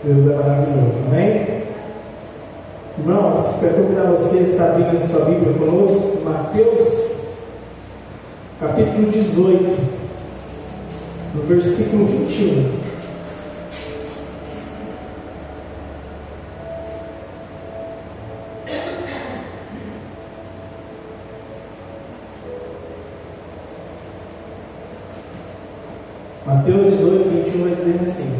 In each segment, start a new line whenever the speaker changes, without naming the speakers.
Deus é maravilhoso, amém? Irmãos, quero convidar você a estar abrindo a sua Bíblia conosco, Mateus, capítulo 18, no versículo 21. Mateus 18, 21 vai dizer assim: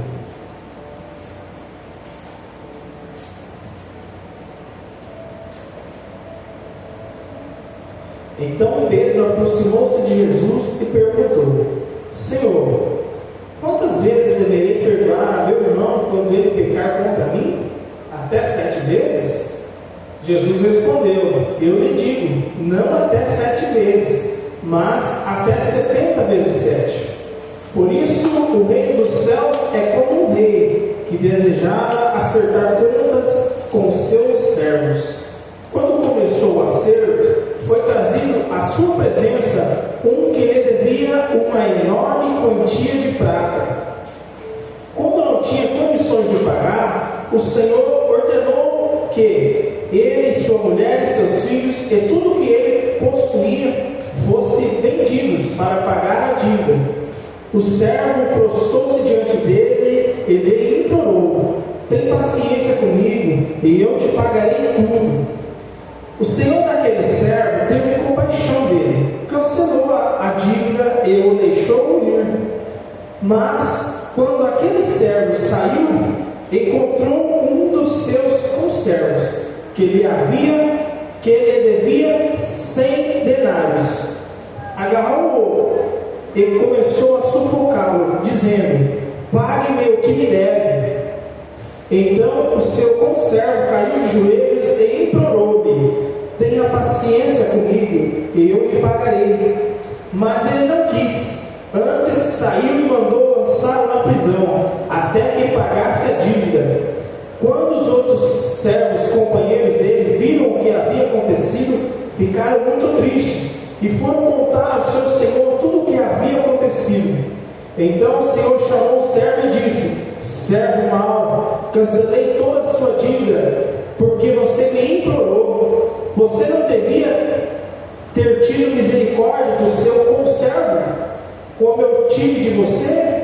Então Pedro aproximou-se de Jesus e perguntou: Senhor, quantas vezes deverei perdoar a meu irmão quando ele pecar contra mim? Até 7 vezes? Jesus respondeu: Eu lhe digo, não até 7 vezes, mas até 70 vezes 7. Por isso, o reino dos céus é como um rei que desejava acertar contas com seus servos. Quando começou o acerto, foi trazido à sua presença um que lhe devia uma enorme quantia de prata. Como não tinha condições de pagar, o Senhor ordenou que ele, sua mulher e seus filhos e tudo que ele possuía fossem vendidos para pagar a dívida. O servo prostou-se diante dele e lhe implorou: Tem paciência comigo e eu te pagarei tudo. O senhor daquele servo teve compaixão dele, cancelou a dívida e o deixou ir. Mas, quando aquele servo saiu, encontrou um dos seus conservos, que lhe devia 100 denários. Agarrou-o e começou a sufocá-lo, dizendo: Pague-me o que me deve. Então o seu conservo caiu de joelhos e implorou-lhe: Tenha paciência comigo e eu lhe pagarei. Mas ele não quis. Antes saiu e mandou lançá-lo na prisão, até que pagasse a dívida. Quando os outros servos companheiros dele viram o que havia acontecido, ficaram muito tristes e foram contar ao seu senhor tudo o que havia acontecido. Então o senhor chamou o servo e disse: Servo mau, cancelei toda a sua dívida, porque você me implorou. Você não devia ter tido misericórdia do seu conservo, como eu tive de você?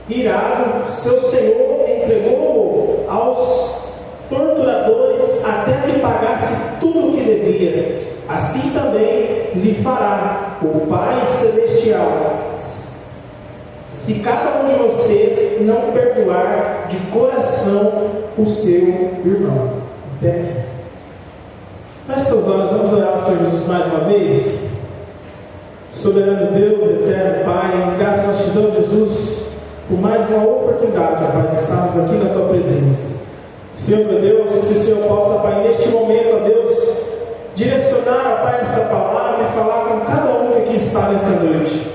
Irado, seu senhor entregou-o aos torturadores até que pagasse tudo o que devia. Assim também lhe fará o Pai Celestial, se cada um de vocês não perdoar de coração o seu irmão. Até. Feche seus olhos, vamos orar ao Senhor Jesus mais uma vez. Soberano Deus, eterno Pai, graças nós te damos, Jesus, por mais uma oportunidade, Pai, de estarmos aqui na tua presença. Senhor, meu Deus, que o Senhor possa, Pai, neste momento, ó Deus, direcionar, Pai, essa palavra e falar com cada um que aqui está nessa noite.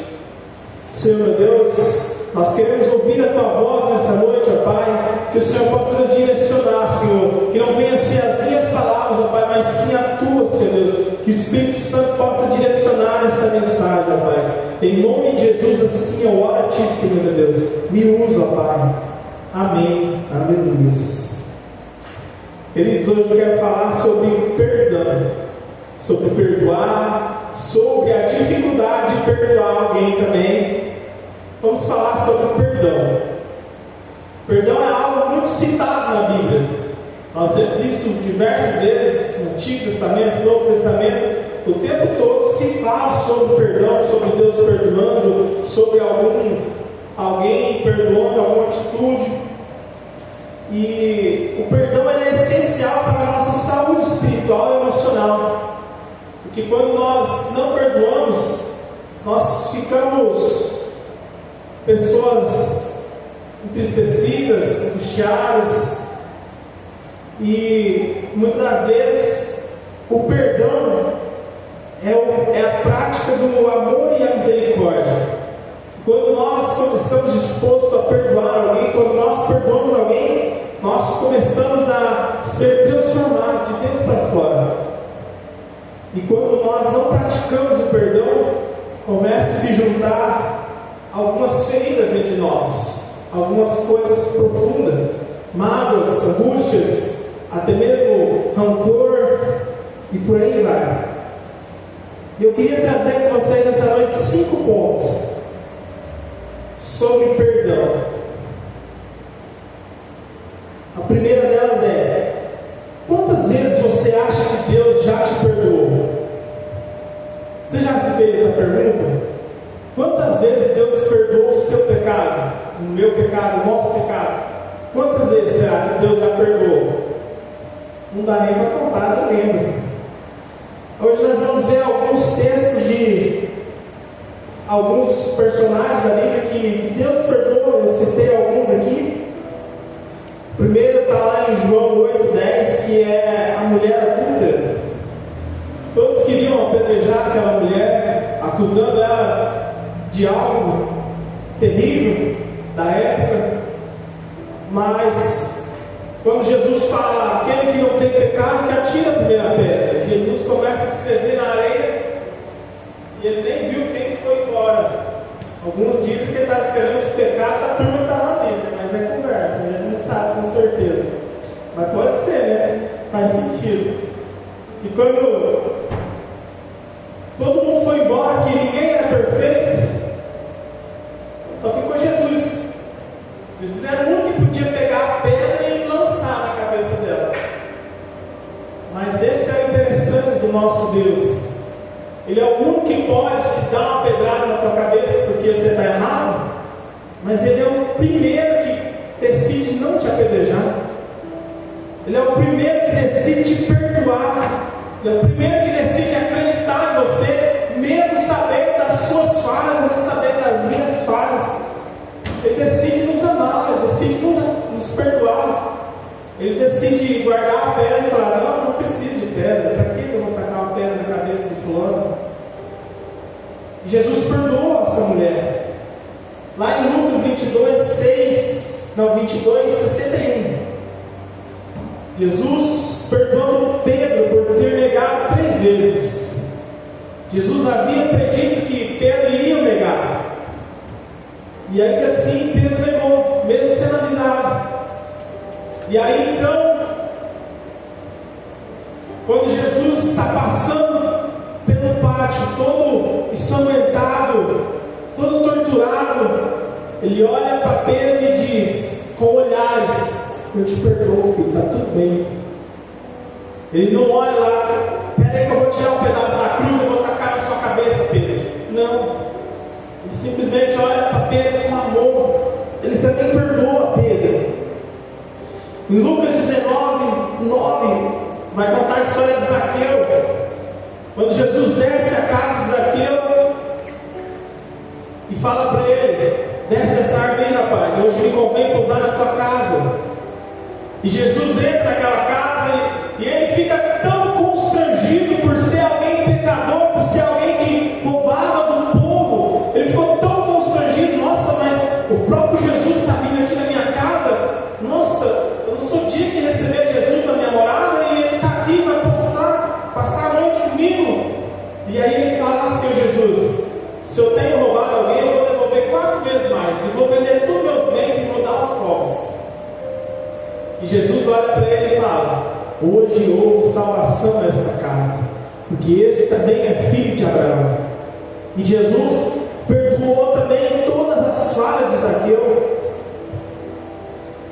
Senhor, meu Deus, nós queremos ouvir a tua voz nessa noite, ó Pai, que o Senhor possa nos direcionar, Senhor, que não venha ser as minhas palavras, ó Pai, mas sim a tua, Senhor Deus, que o Espírito Santo possa direcionar essa mensagem, ó Pai. Em nome de Jesus, assim eu oro a ti, Senhor, meu Deus, me usa, ó Pai. Amém. Aleluia. Queridos, hoje eu quero falar sobre perdão, sobre perdoar, sobre a dificuldade de perdoar alguém também. Vamos falar sobre perdão. Perdão é algo muito citado na Bíblia. Nós vemos isso diversas vezes no Antigo Testamento, no Novo Testamento. O tempo todo se fala sobre perdão, sobre Deus perdoando, sobre alguém perdoando alguma atitude. E o perdão é essencial para a nossa saúde espiritual e emocional. Porque quando nós não perdoamos, nós ficamos pessoas entristecidas, angustiadas. E muitas das vezes o perdão é a prática do amor e a misericórdia. Quando nós estamos dispostos a perdoar alguém, quando nós perdoamos alguém, nós começamos a ser transformados de dentro para fora. E quando nós não praticamos o perdão, começa a se juntar algumas feridas dentro de nós, algumas coisas profundas. mágoas, angústias, até mesmo rancor, e por aí vai. Eu queria trazer com vocês essa noite 5 pontos sobre perdão. A primeira delas é: quantas vezes você acha que Deus já te perdoou? Você já se fez essa pergunta? Quantas vezes Deus perdoou o seu pecado, o meu pecado, o nosso pecado? Quantas vezes será que Deus já perdoou? Não dá nem para contar, não lembro. Hoje nós vamos ver alguns textos de alguns personagens da Bíblia que Deus perdoou. Eu citei alguns aqui. Primeiro está lá em João 8,10, que é a mulher adúltera. Todos queriam apedrejar aquela mulher, acusando ela de algo terrível da época. Mas quando Jesus fala: aquele que não tem pecado, que atira a primeira pedra, Jesus começa a escrever na areia e ele nem viu quem foi embora. Alguns dizem que ele está escrevendo os pecados da turma que estava ali, mas é conversa, a gente não sabe com certeza. Mas pode ser, né? Faz sentido. E quando todo mundo foi embora, que ninguém era perfeito, só ficou Jesus. Jesus era o único que podia pegar a pedra e lançar na cabeça dela. Mas esse é o interessante do nosso Deus. Ele é o único que pode te dar uma pedrada na tua cabeça porque você está errado, mas Ele é o primeiro que decide não te apedrejar. Ele é o primeiro que decide te perdoar. Ele é o primeiro que decide acreditar em você, mesmo sabendo das suas falhas, mesmo sabendo das minhas falhas. Ele decide nos amar, Ele decide nos perdoar. Ele decide guardar a pedra e falar: não preciso de pedra, para que eu vou tacar uma pedra na cabeça de fulano? E Jesus perdoou essa mulher. Lá em Lucas 22, 61. Jesus perdoando Pedro por ter negado 3 vezes. Jesus havia predito que Pedro iria negar. E ainda assim Pedro negou, mesmo sendo avisado. E aí então, quando Jesus está passando pelo pátio, todo ensanguentado, todo torturado, ele olha para Pedro e diz, com olhares: eu te perdoo, filho, está tudo bem. Ele não olha lá: peraí que eu vou tirar um pedaço da cruz e vou tacar na sua cabeça, Pedro. Não. Ele simplesmente olha para Pedro com amor. Ele também perdoa Pedro. Em Lucas 19:9 vai contar a história de Zaqueu. Quando Jesus desce a casa de Zaqueu e fala para ele: desce essa árvore aí, rapaz, hoje me convém pousar na tua casa. E Jesus entra naquela casa e ele fica tão constrangido por ser alguém pecador, por ser alguém que roubava do povo. Ele ficou tão constrangido: nossa, mas o próprio Jesus está vindo aqui na minha casa. Nossa, eu não sou digno de receber Jesus na minha morada e ele está aqui, vai passar a noite comigo. E aí ele fala assim: Jesus, se eu tenho roubado alguém, eu vou devolver 4 vezes mais, e vou vender todos meus bens e vou dar aos pobres. E Jesus olha para ele e fala: hoje houve salvação nesta casa, porque este também é filho de Abraão. E Jesus perdoou também todas as falhas de Zaqueu.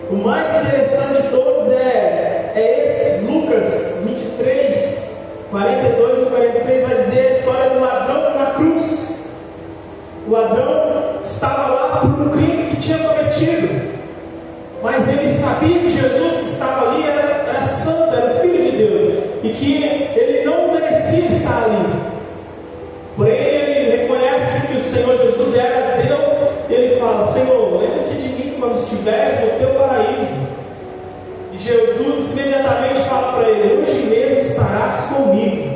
O mais interessante de todos é esse, Lucas 23, 42 e 43, vai dizer a história do ladrão na cruz. O ladrão estava lá por um crime que tinha cometido, mas ele sabia que Jesus que estava ali era santo, era filho de Deus, e que ele não merecia estar ali. Porém ele reconhece que o Senhor Jesus era Deus, e ele fala: Senhor, lembra-te de mim quando estiveres no teu paraíso. E Jesus imediatamente fala para ele: hoje mesmo estarás comigo.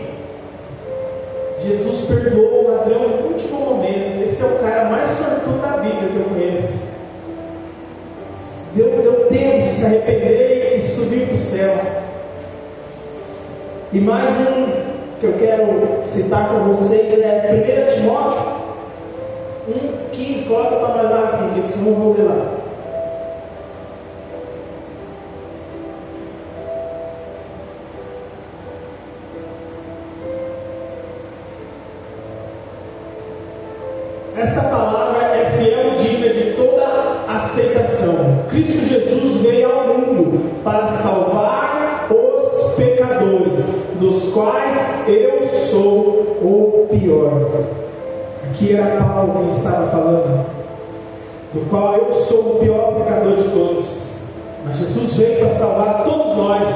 Jesus perdoou o ladrão no último momento. Esse é o cara mais sortudo da Bíblia que eu conheço. Deu tempo de se arrepender e subir para o céu. E mais um que eu quero citar com vocês é 1 Timóteo 1,15. Coloca para nós lá, filho, que isso não vou ler lá. esta palavra é fiel e digna de toda aceitação. Cristo Jesus veio ao mundo para salvar os pecadores, dos quais eu sou o pior. Aqui era Paulo quem estava falando, do qual eu sou o pior pecador de todos. Mas Jesus veio para salvar todos nós,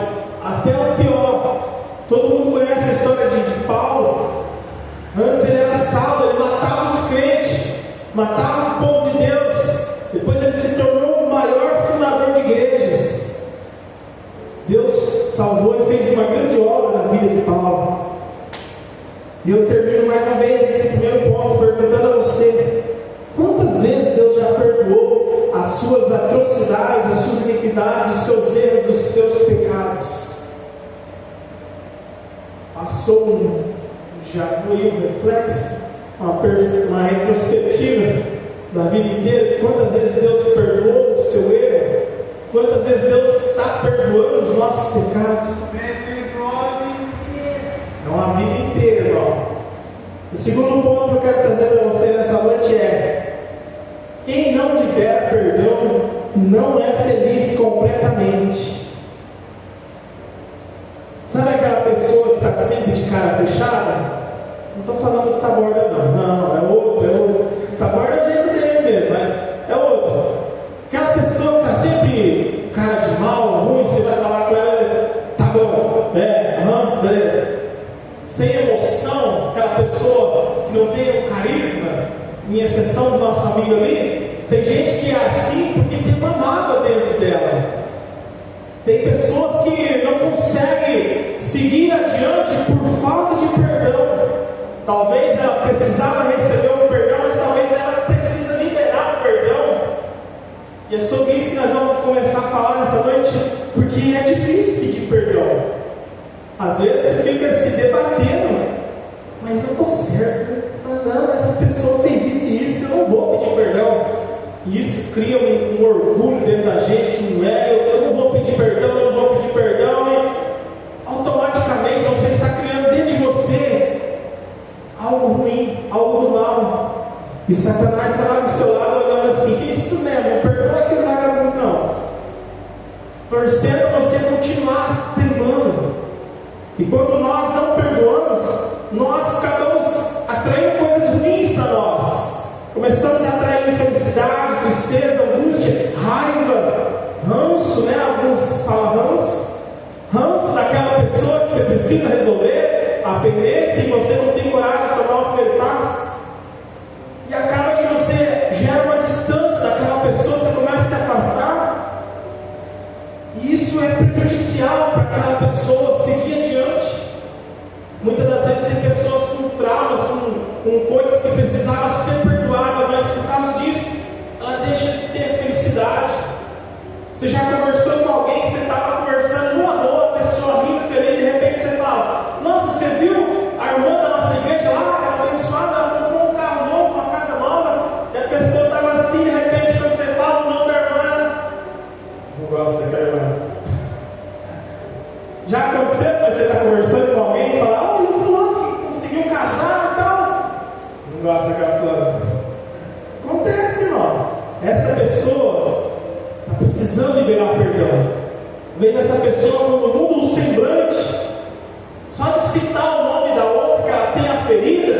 até o pior. Todo mundo conhece a história de Paulo. Antes ele era salvo, ele matava os crentes, matava o povo de Deus. Depois ele se tornou o maior fundador de igrejas. Deus salvou e fez uma grande obra na vida de Paulo. E eu termino mais uma vez nesse primeiro ponto perguntando a você: quantas vezes Deus já perdoou as suas atrocidades, as suas iniquidades, os seus erros, os seus pecados? Passou já foi um reflexo, uma retrospectiva da vida inteira. Quantas vezes Deus perdoou o seu erro? Quantas vezes Deus está perdoando os nossos pecados? É uma vida inteira, irmão. O segundo ponto que eu quero trazer para você nessa noite é: quem não libera perdão não é feliz completamente. Sabe aquela pessoa que está sempre de cara fechada? Não estou falando do Taborda não, é outro. Taborda é o jeito dele mesmo, mas é outro. Aquela pessoa que está sempre cara de mal, ruim, você vai falar com ela, tá bom, beleza. Sem emoção, aquela pessoa que não tem o carisma, em exceção do nosso amigo ali. Tem gente que é assim porque tem uma mágoa dentro dela. Tem pessoas que não conseguem seguir adiante por falta de perdão. Talvez ela precisava receber o perdão, mas talvez ela precisa liberar o perdão. E é sobre isso que nós vamos começar a falar nessa noite, porque é difícil pedir perdão. Às vezes você fica se debatendo, mas eu estou certo, não, essa pessoa fez isso e isso, eu não vou pedir perdão. E isso cria um orgulho dentro da gente, eu não vou pedir perdão, e automaticamente você está criando dentro de você algo ruim, algo do mal. E Satanás está lá do seu lado olhando assim: isso mesmo, perdoa aquele vagabundo não. Torcendo para você continuar temando. E quando nós não perdoamos, nós acabamos atraindo coisas ruins para nós. Começamos a atrair infelicidade, tristeza, angústia, raiva, ranço, alguns falam ranço daquela pessoa que você precisa resolver a pendência e você não tem coragem de tomar o primeiro passo. E acaba que você gera uma distância daquela pessoa, você começa a se afastar. E isso é prejudicial para aquela pessoa seguir adiante. Muitas das vezes tem pessoas com traumas, com coisas que precisavam ser perdoadas, mas por causa disso, ela deixa de ter felicidade. Você já conversou com alguém, você estava conversando numa boa, a pessoa rindo, feliz, de repente você fala: nossa, você viu a irmã da nossa igreja lá, aquela abençoada, ela comprou um carro novo, uma casa nova, e a pessoa estava assim, de repente, quando você fala o nome da irmã, não gosto daquela irmã. Já aconteceu que você está conversando com alguém e fala: olha, ele falou que conseguiu casar e tal. Não gosta daquela fulana. Acontece, irmãos. Essa pessoa está precisando liberar perdão. Vem essa pessoa quando muda o semblante, só de citar o nome da outra, que ela tem a ferida,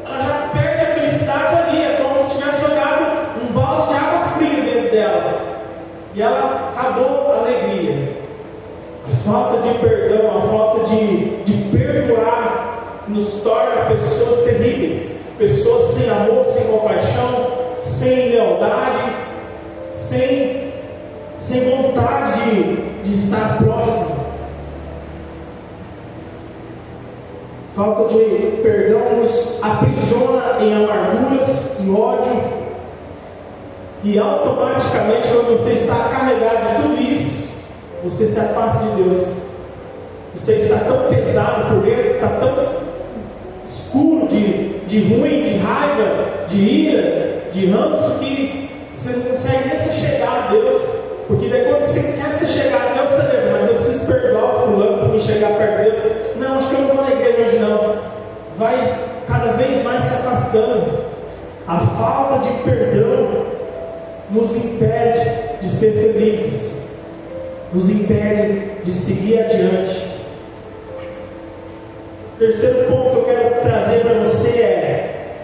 ela já perde a felicidade ali. É como se tivesse jogado um balde de água fria dentro dela. E ela acabou a alegria. A falta de perdão, a falta de perdoar nos torna pessoas terríveis, pessoas sem amor, sem compaixão, sem lealdade, sem vontade de estar próximo. Falta de perdão nos aprisiona em amarguras e ódio, e automaticamente, quando você está carregado de tudo isso, você se afasta de Deus. Você está tão pesado por dentro, está tão escuro de ruim, de raiva, de ira, de ranço, que você não consegue nem se chegar a Deus. Porque daí quando você quer se chegar a Deus, você lembra: mas eu preciso perdoar o fulano para me chegar perto de Deus. Não, acho que eu não vou na igreja hoje não. Vai cada vez mais se afastando. A falta de perdão nos impede de ser felizes, nos impede de seguir adiante. O terceiro ponto que eu quero trazer para você é: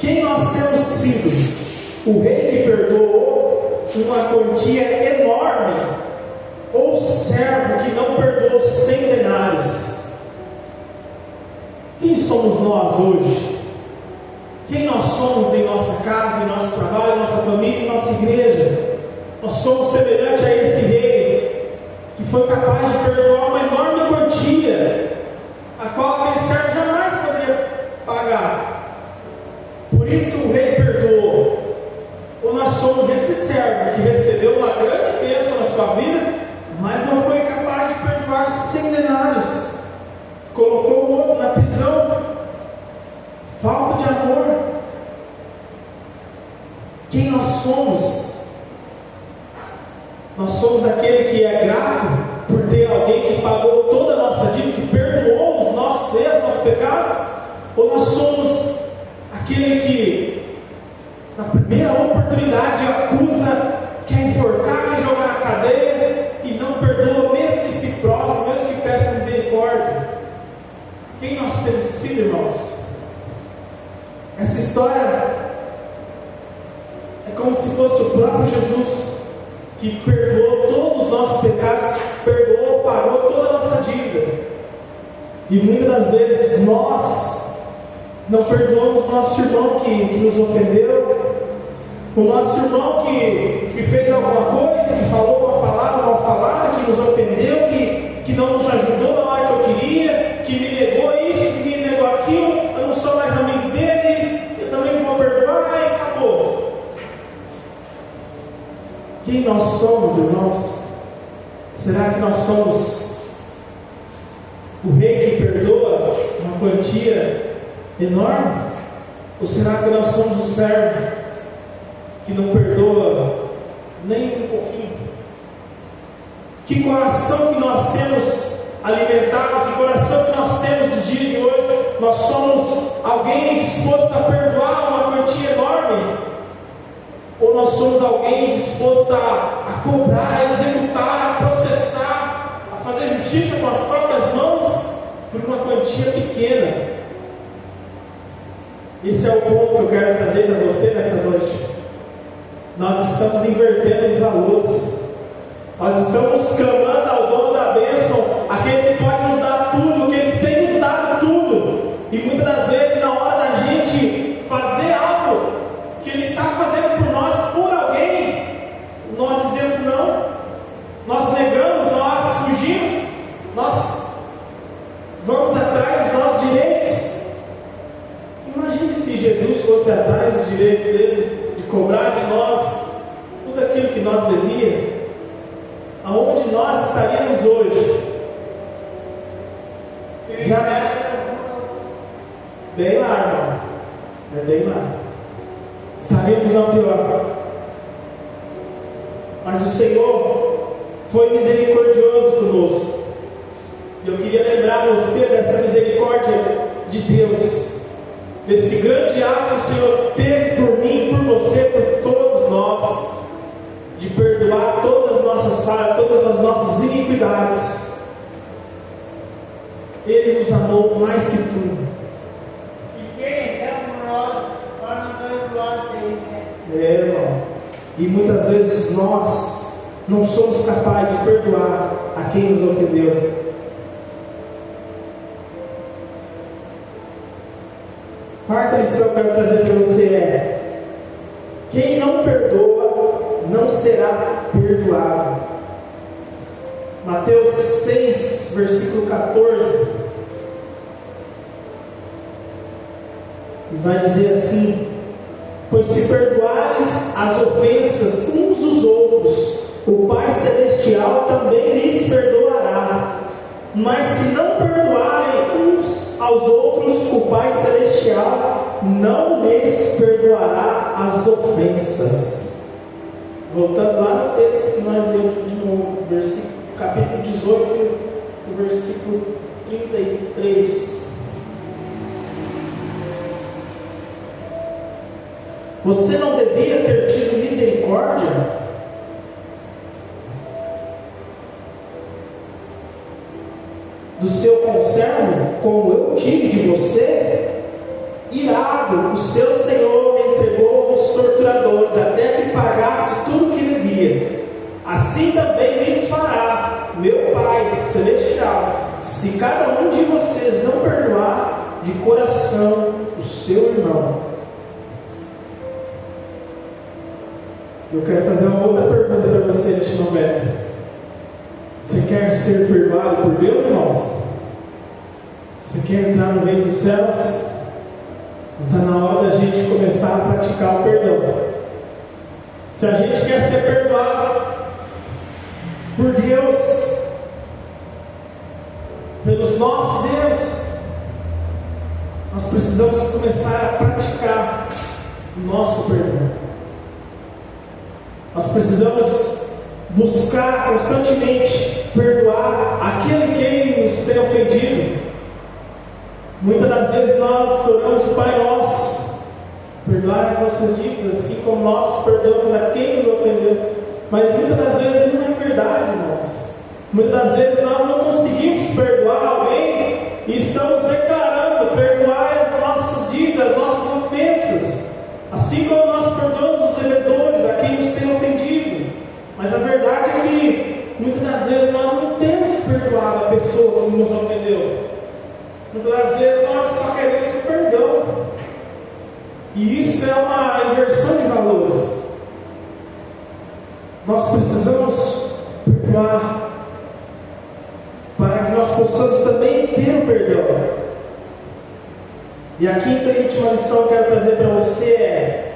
quem nós temos sido? O rei que perdoou uma quantia enorme, ou o servo que não perdoou 100 denários? Quem somos nós hoje? Quem nós somos em nossa casa, em nosso trabalho, em nossa família, em nossa igreja? Nós somos semelhantes a esse rei que foi capaz de perdoar uma enorme quantia, a qual aquele servo jamais poderia pagar. Por isso que o rei perdoou. Ou nós somos esse servo que recebeu uma grande bênção na sua vida, mas não foi capaz de perdoar 100 denários, colocou o outro na prisão. Falta de amor. Quem nós somos? Nós somos aquele que é grato por ter alguém que pagou toda a nossa dívida, que perdoou os nossos erros, nossos pecados? Ou nós somos aquele que, na primeira oportunidade, acusa, quer enforcar, quer jogar na cadeia e não perdoa, mesmo que se prostre, mesmo que peça misericórdia? Quem nós temos sido, irmãos? Essa história é como se fosse o próprio Jesus, que perdoou todos os nossos pecados, perdoou, pagou toda a nossa dívida. E muitas das vezes nós não perdoamos o nosso irmão que nos ofendeu, o nosso irmão que fez alguma coisa, que falou uma palavra mal falada, que nos ofendeu, que não nos ajudou na hora que eu queria, que me negou isso, que me negou aquilo. Eu não sou mais amigo dele, eu também não vou perdoar, e acabou. Quem nós somos, irmãos? Será que nós somos o rei que perdoa uma quantia enorme? Ou será que nós somos o servo que não perdoa nem um pouquinho? Que coração que nós temos alimentado, que coração que nós temos nos dias de hoje? Nós somos alguém disposto a perdoar uma quantia enorme? Ou nós somos alguém disposto a cobrar, a executar, a processar, a fazer justiça com as próprias mãos por uma quantia pequena? Esse é o ponto que eu quero trazer para você nessa noite. Nós estamos invertendo os valores. Nós estamos clamando ao dono da bênção, aquele que pode nos dar tudo, aquele que tem nos dado tudo. E muitas das vezes, na hora da gente fazer algo que Ele está fazendo por nós, por alguém, nós dizemos não, nós negamos, nós fugimos, nós vamos atrás dos nossos direitos. Imagine se Jesus fosse atrás dos direitos dele, de cobrar de nós tudo aquilo que nós devíamos. Aonde nós estaríamos hoje? Já bem lá, irmão. É bem lá. Estaríamos não pior. Mas o Senhor foi misericordioso conosco. Eu queria lembrar você dessa misericórdia de Deus, desse grande ato que o Senhor teve por mim, por você, por todos nós, de perdoar todas as nossas falhas, todas as nossas iniquidades. Ele nos amou mais que tudo.
E quem é nós não perdoar quem
irmão. E muitas vezes nós não somos capazes de perdoar a quem nos ofendeu. Quarta lição que eu quero trazer para você é: quem não perdoa não será perdoado. Mateus 6, versículo 14, e vai dizer assim: pois se perdoares as ofensas uns dos outros, o Pai Celestial também lhes perdoará. Mas se não perdoarem uns aos outros, o Pai Celestial não lhes perdoará as ofensas. Voltando lá no texto que nós lemos de novo, capítulo 18, o versículo 33. Você não devia ter tido misericórdia? Do seu conservo, como eu tive de você? Irado, o seu Senhor me entregou aos torturadores, até que pagasse tudo o que devia. Assim também lhes fará meu Pai Celestial, se cada um de vocês não perdoar de coração o seu irmão. Eu quero fazer uma outra pergunta para você neste momento. Você quer ser perdoado por Deus, irmãos? Você quer entrar no reino dos céus? Está na hora da gente começar a praticar o perdão. Se a gente quer ser perdoado por Deus, pelos nossos erros, nós precisamos começar a praticar o nosso perdão. Nós precisamos buscar constantemente perdoar aquele que nos tem ofendido. Muitas das vezes nós oramos o Pai Nosso, perdoar as nossas dívidas, assim como nós perdoamos a quem nos ofendeu. Mas muitas das vezes não é verdade, irmãos. Muitas das vezes nós não conseguimos perdoar alguém e estamos declarando perdoar as nossas dívidas, as nossas ofensas, assim como nós perdoamos os devedores, a quem nos tem ofendido. Mas a verdade é que muitas das vezes nós não temos perdoado a pessoa que nos ofendeu. Muitas das vezes nós só queremos o perdão. E isso é uma inversão de valores. Nós precisamos perdoar para que nós possamos também ter o perdão. E a quinta e última lição que eu quero trazer para você é: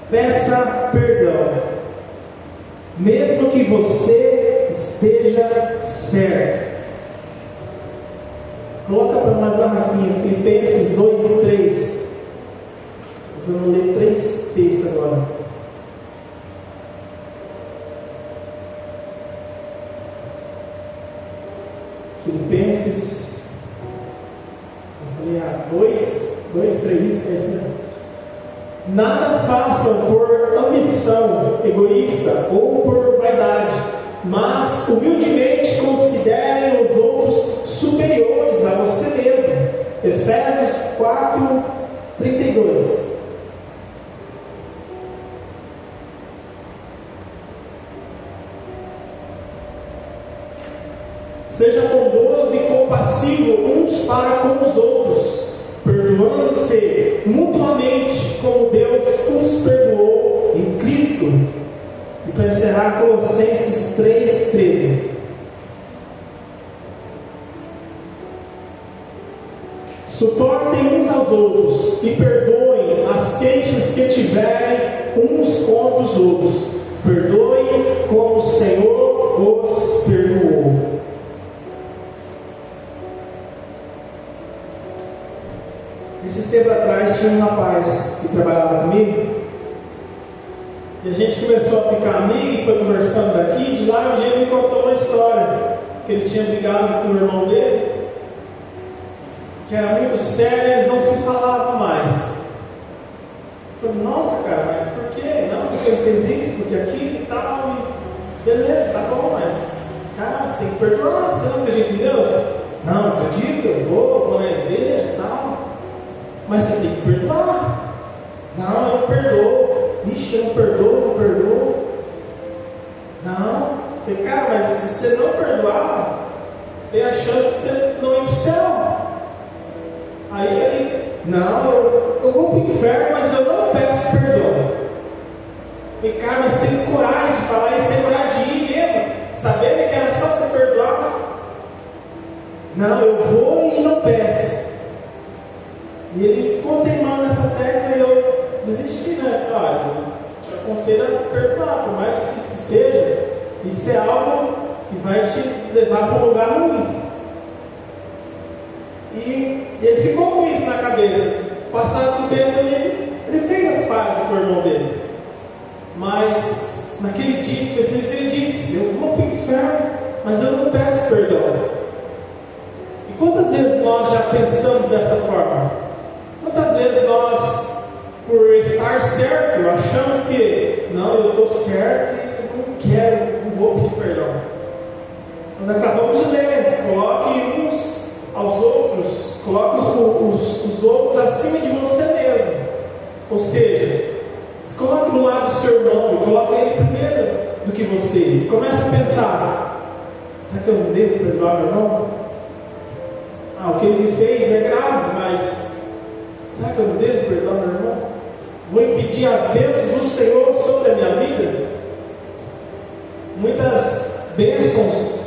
peça perdão, mesmo que você esteja certo. Coloca para nós a Rafinha, Filipenses 2:3. Nós vamos ler 3 textos agora. Filipenses 2, 3, é isso mesmo. Nada façam por ambição egoísta ou por vaidade, mas humildemente considerem os outros superiores a você mesmo. Efésios 4:32. Seja bondoso e compassivo uns para com os outros, perdoando-se mutuamente, como Deus os perdoou em Cristo. E para encerrar, Colossenses 3:13. Suportem uns aos outros e perdoem as queixas que tiverem uns contra os outros. Perdoem como o Senhor os perdoou. Esse tempo atrás tinha um rapaz que trabalhava comigo, e a gente começou a ficar amigo e foi conversando daqui. De lá um dia ele me contou uma história, que ele tinha brigado com o irmão dele, que era muito sério, eles não se falavam mais. Eu falei: nossa, cara, mas por quê? Não, porque ele fez isso, porque aquilo e tal, e beleza, tá bom, mas cara, você tem que perdoar. Você não acredita em Deus? Não, acredito, eu vou na igreja e tal. Mas você tem que perdoar. Não, eu não perdoo. Ixi, eu não perdoo. Não. Falei: cara, mas se você não perdoar, tem a chance de você não ir para o céu. Aí ele: não, eu vou para o inferno, mas eu não peço perdão. Falei: cara, mas você tem coragem de falar isso, tem coragem de ir mesmo, sabendo que era só você perdoar? Não, eu vou e não peço. E ele ficou teimando nessa tecla e eu desisti, né? Falei: olha, eu te aconselho a perdoar, por mais difícil que seja, isso é algo que vai te levar para um lugar ruim. E ele ficou com isso na cabeça. Passado um tempo ele fez as pazes com o irmão dele. Mas naquele dia específico ele disse: eu vou para o inferno, mas eu não peço perdão. E quantas vezes nós já pensamos dessa forma? Quantas muitas vezes nós, por estar certo, achamos que não, eu estou certo e eu não quero, não vou pedir perdão. Nós acabamos de ler, coloque uns aos outros, coloque os outros acima de você mesmo. Ou seja, se coloque do lado do seu irmão e coloque ele primeiro do que você. Começa a pensar, será que eu não devo perdoar meu irmão? O que ele fez é grave, mas será que eu não devo perdoar meu irmão? Vou impedir as bênçãos do Senhor sobre a minha vida? Muitas bênçãos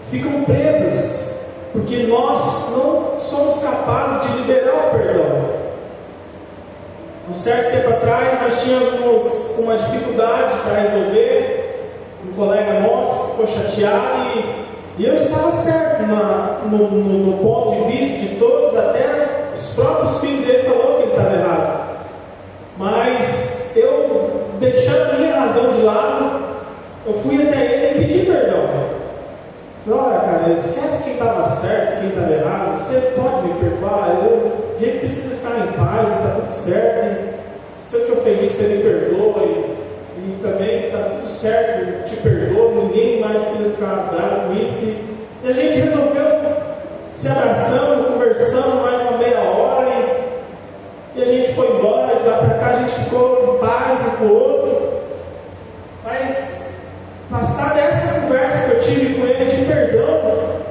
ficam presas, porque nós não somos capazes de liberar o perdão. Um certo tempo atrás, nós tínhamos uma dificuldade para resolver. Um colega nosso ficou chateado e eu estava certo no ponto de vista de todos, até os próprios filhos dele falaram que ele estava errado. Mas eu, deixando a minha razão de lado, eu fui até ele e pedi perdão. Falei, olha cara, esquece quem estava certo, quem estava errado, você pode me perdoar, a gente precisa ficar em paz, está tudo certo, e se eu te ofendi, você me perdoa, e também está tudo certo, te perdoa, ninguém mais precisa ficar bravo com isso. E a gente resolveu se abraçando, conversando mais uma meia hora, e a gente foi embora, de lá para cá a gente ficou em paz um com o outro. Mas, passada essa conversa que eu tive com ele de perdão,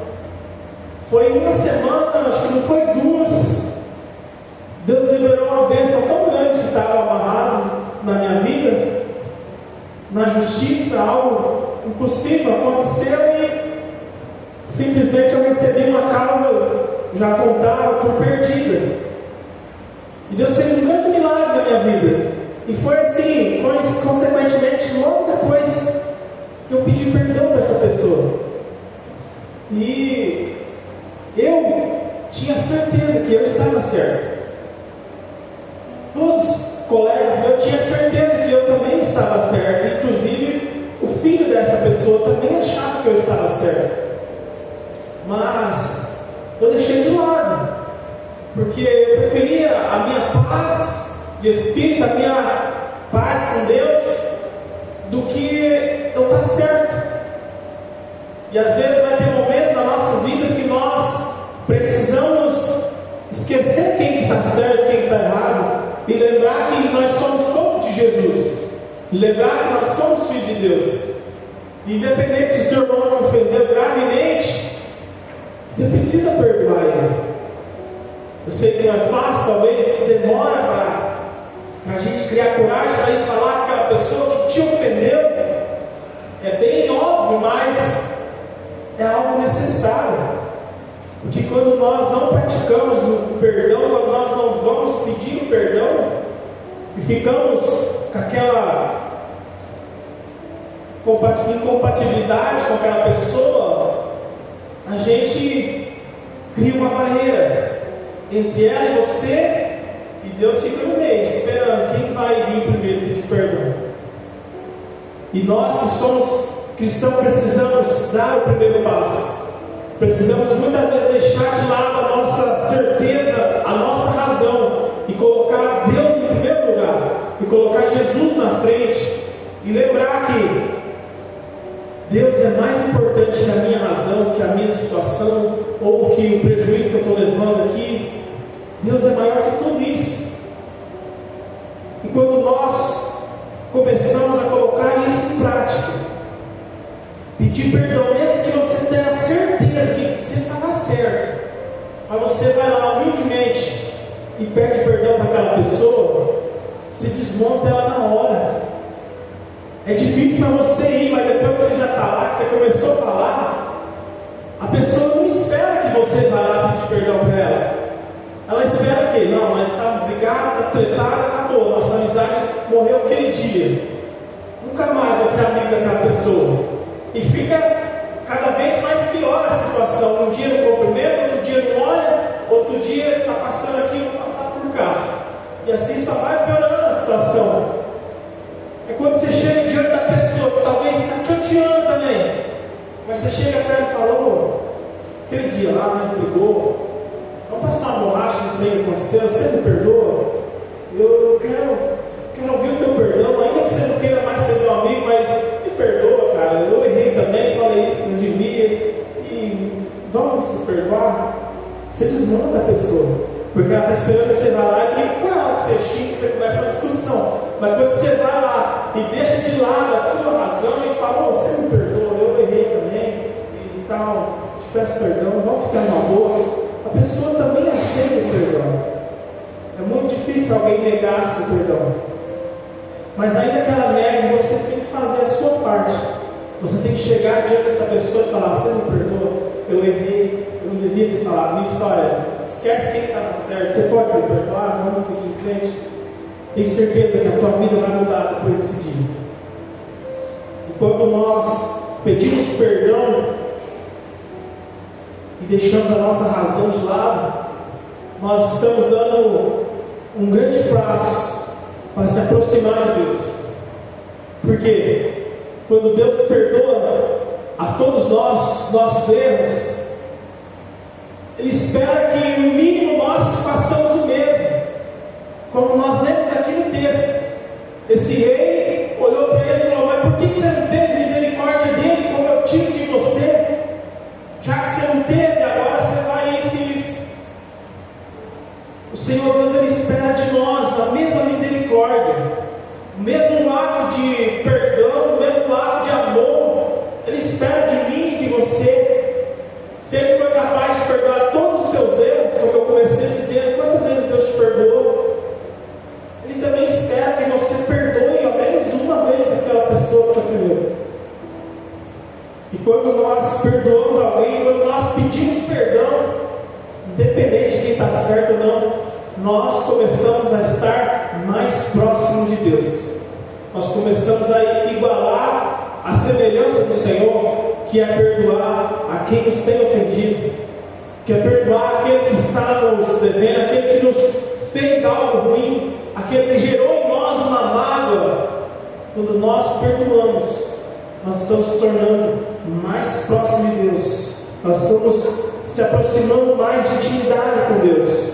foi uma semana, acho que não foi duas, Deus liberou uma bênção tão grande que estava amarrado na minha vida, na justiça, algo impossível aconteceu e simplesmente eu recebi uma causa já contada por perdida. E Deus fez um grande milagre na minha vida. E foi assim, consequentemente, logo depois que eu pedi perdão para essa pessoa. E eu tinha certeza que eu estava certo. Todos os colegas, eu tinha certeza que eu também estava certo. Inclusive, o filho dessa pessoa também achava que eu estava certo. Mas eu deixei de lado. Porque eu preferia a minha paz de espírito, a minha paz com Deus, do que eu estar certo. E às vezes vai ter momentos nas nossas vidas que nós precisamos esquecer quem está certo, quem está errado, e lembrar que nós somos todos de Jesus, lembrar que nós somos filhos de Deus. E independente se o teu irmão te ofendeu gravemente, você precisa perdoar ele. Eu sei que não é fácil, talvez demora para a gente criar coragem para ir falar com aquela pessoa que te ofendeu. É bem óbvio, mas é algo necessário. Porque quando nós não praticamos o perdão, quando nós não vamos pedir o perdão, e ficamos com aquela incompatibilidade com aquela pessoa, a gente cria uma barreira entre ela e você, e Deus fica no meio, esperando quem vai vir primeiro pedir perdão. E nós que somos cristãos precisamos dar o primeiro passo. Precisamos muitas vezes deixar de lado a nossa certeza, a nossa razão, e colocar Deus em primeiro lugar, e colocar Jesus na frente, e lembrar que Deus é mais importante que a minha razão, que a minha situação, ou que o prejuízo que eu estou levando aqui. Deus é maior que tudo isso. E quando nós começamos a colocar isso em prática, pedir perdão, mesmo que você tenha certeza que você estava certo, mas você vai lá humildemente e pede perdão para aquela pessoa, se desmonta ela na hora. É difícil para você ir, mas depois que você já está lá, que você começou a falar, a pessoa não espera que você vá lá pedir perdão para ela. Ela espera que, não, mas está brigado, está tretado, acabou, nossa amizade morreu aquele dia. Nunca mais você é amigo daquela pessoa. E fica cada vez mais pior a situação. Um dia não cumprimenta, outro dia não olha, outro dia está passando aqui, vou passar por cá. E assim só vai piorando a situação. É quando você chega diante da pessoa que talvez está te odiando também, mas você chega para ela e fala, aquele dia lá nós brigou, vamos passar uma borracha disso aí que aconteceu, você me perdoa? Eu quero ouvir o teu perdão, ainda que você não queira mais ser meu amigo, mas me perdoa, cara. Eu errei também, falei isso, não devia, e vamos se perdoar. Você desmanda a pessoa, porque ela está esperando que você vá lá e brigue com ela, que você xingue, que você começa a discussão. Mas quando você vai lá e deixa de lado a tua razão e fala, oh, você me perdoa, eu errei também, e tal, te peço perdão, vamos ficar numa boa, a pessoa também aceita o perdão. É muito difícil alguém negar seu perdão. Mas ainda que ela negue, você tem que fazer a sua parte. Você tem que chegar diante dessa pessoa e falar, você me perdoa, eu errei, eu não devia ter falado isso, olha, esquece quem estava certo, você pode me perdoar, vamos seguir em frente. Tenho certeza que a tua vida vai mudar depois desse dia. E quando nós pedimos perdão e deixamos a nossa razão de lado, nós estamos dando um grande passo para se aproximar de Deus. Porque quando Deus perdoa a todos nós os nossos erros, Ele espera que no mínimo nós façamos o mesmo. Como nós lemos aqui no texto, esse rei olhou para ele e falou, mas por que você não teve misericórdia dele como eu tive de você? Já que você não teve, agora você vai isso. O Senhor Deus, Ele espera de nós a mesma misericórdia, o mesmo ato de perdão, o mesmo ato de amor. Ele espera de mim e de você. Se Ele foi capaz de perdoar todos os teus erros, como eu comecei dizendo, quantas vezes Deus te perdoou? Ele também espera que você perdoe ao menos uma vez aquela pessoa que te ofendeu. E quando nós perdoamos alguém, quando nós pedimos perdão, independente de quem está certo ou não, nós começamos a estar mais próximos de Deus. Nós começamos a igualar a semelhança do Senhor, que é perdoar a quem nos tem ofendido, que é perdoar aquele que está nos devendo, aquele que nos fez algo ruim, aquele que gerou em nós uma mágoa. Quando nós perdoamos, nós estamos se tornando mais próximos de Deus, nós estamos se aproximando mais de intimidade com Deus,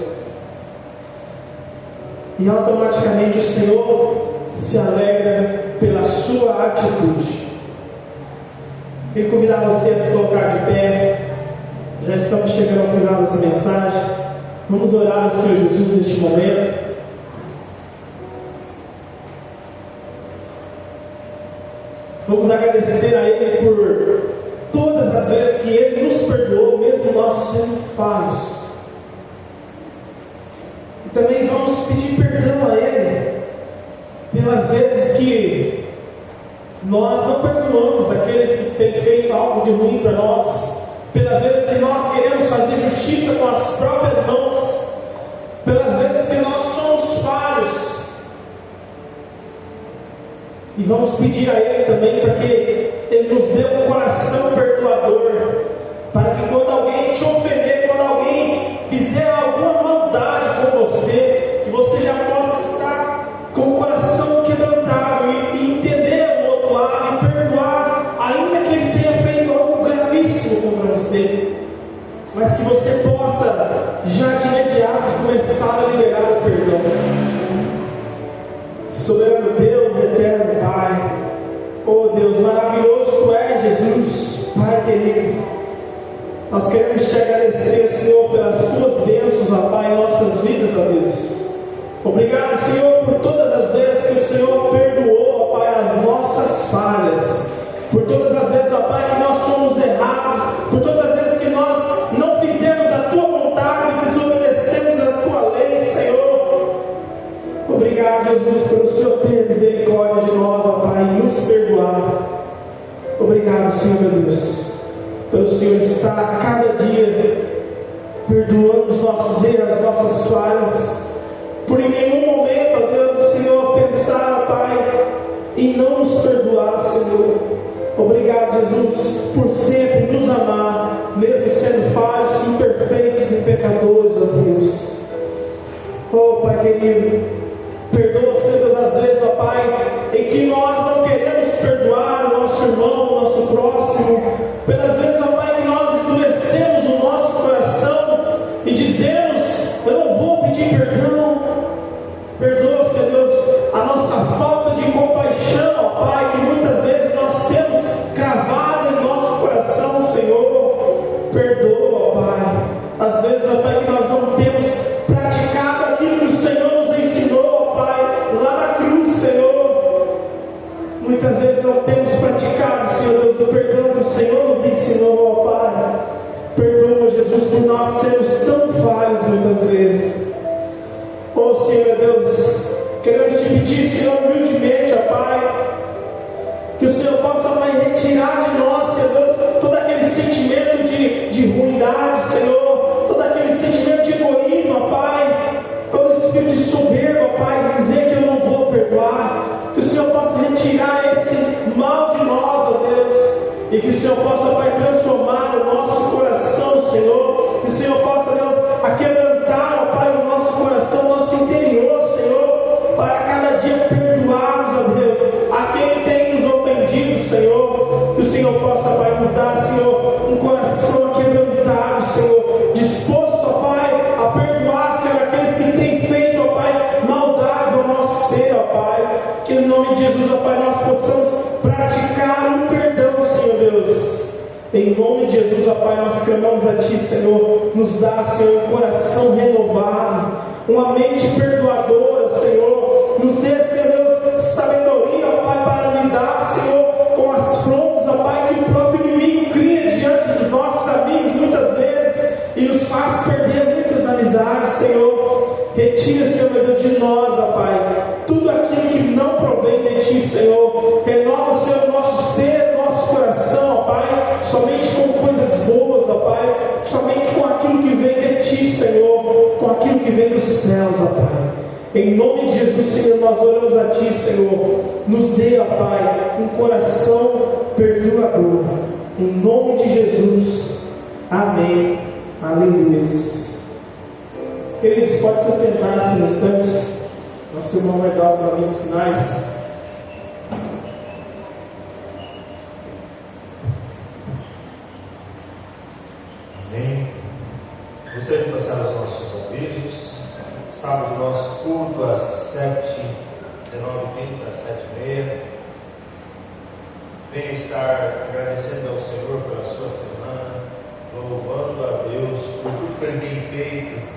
e automaticamente o Senhor se alegra pela sua atitude. Queria convidar você a se colocar de pé. Já estamos chegando ao final dessa mensagem. Vamos orar ao Senhor Jesus neste momento. Vamos agradecer a Ele por todas as vezes que Ele nos perdoou, mesmo nós sendo falhos. E também vamos pedir perdão a Ele pelas vezes que nós não perdoamos aqueles que têm feito algo de ruim para nós, pelas vezes que nós queremos fazer justiça com as próprias mãos, pelas vezes que nós somos falhos. E vamos pedir a Ele também para que Ele nos dê um coração perdoador, para que quando alguém te ofender, quando alguém fizer alguma maldade com você, que você já possa estar com o coração quebrantado e entender o outro lado e perdoar, ainda que ele tenha feito algo gravíssimo contra você, mas que você possa já de imediato começar a liberar o perdão. Soberano Deus, eterno Pai, oh Deus maravilhoso Tu és, Jesus, Pai querido, nós queremos Te agradecer, Senhor, pelas Tuas bênçãos, ó Pai, em nossas vidas, ó Deus. Obrigado, Senhor, por todas as vezes que o Senhor perdoou, ó Pai, as nossas falhas, por todas as vezes, ó Pai, que nós fomos errados, por todas as vezes que nós não fizemos a Tua vontade, desobedecemos a Tua lei, Senhor. Obrigado, Jesus, pelo Senhor ter misericórdia de nós, ó Pai, e nos perdoar. Obrigado, Senhor, meu Deus, pelo Senhor estar a cada dia perdoando os nossos erros, as nossas falhas. Por em nenhum momento, ó Deus, o Senhor pensar, ó Pai, em não nos perdoar, Senhor. Obrigado, Jesus, por sempre nos amar, mesmo sendo falhos, imperfeitos e pecadores, ó Deus. Oh, Pai querido, perdoa, Senhor, todas as vezes, ó Pai, em que nós não queremos perdoar o nosso irmão, o nosso próximo, pelas vezes, ó Pai, que nós endurecemos o nosso coração e dizemos por nós sermos tão falhos muitas vezes. Oh Senhor Deus, queremos te pedir, Senhor, humildemente, ó Pai, que o Senhor possa, Pai, retirar de nós, Senhor Deus, todo aquele sentimento de ruindade, Senhor, todo aquele sentimento de egoísmo, ó Pai, todo espírito de soberba, ó Pai, de dizer que eu não vou perdoar, que o Senhor possa retirar esse mal de nós, ó Deus, e que o Senhor possa, Pai, transformar o nosso coração, Senhor, que o Senhor possa, Deus, aquebrantar, ó Pai, o nosso coração, o nosso interior, Senhor, para cada dia perdoarmos, ó Deus, a quem tem nos ofendido, Senhor, que o Senhor possa, Pai, nos dar, Senhor, um coração aquebrantado, Senhor, disposto, ó Pai, a perdoar, Senhor, aqueles que têm feito, ó Pai, maldades ao nosso ser, ó Pai, que em nome de Jesus, ó Pai, nós possamos praticar um perdão, Senhor Deus. Em nome de Jesus, ó Pai, nós clamamos a Ti, Senhor, nos dá, Senhor, um coração renovado, uma mente perdoadora, Senhor, nos dê, Senhor Deus, sabedoria, ó Pai, para lidar, Senhor, com as afrontas, ó Pai, que o próprio inimigo cria diante dos nossos amigos muitas vezes e nos faz perder muitas amizades, Senhor. Retira, Senhor meu Deus, de nós, ó Pai, tudo aquilo que não provém de Ti, Senhor. Renova, Senhor, o nosso ser, nosso coração, ó Pai, somente com coisas boas, ó Pai, somente com aquilo que vem de Ti, Senhor, com aquilo que vem dos céus, ó Pai. Em nome de Jesus, Senhor, nós oramos a Ti, Senhor, nos dê, ó Pai, um coração perdoador. Em nome de Jesus, amém, aleluia. Queridos, pode se sentar-se no instante. Nosso irmão vai dar os avisos finais.
Amém. Gostaria de passar os nossos avisos. Sábado, nosso culto às 19h30, às 7h30. Venha estar agradecendo ao Senhor pela sua semana, louvando a Deus por tudo que Ele tem feito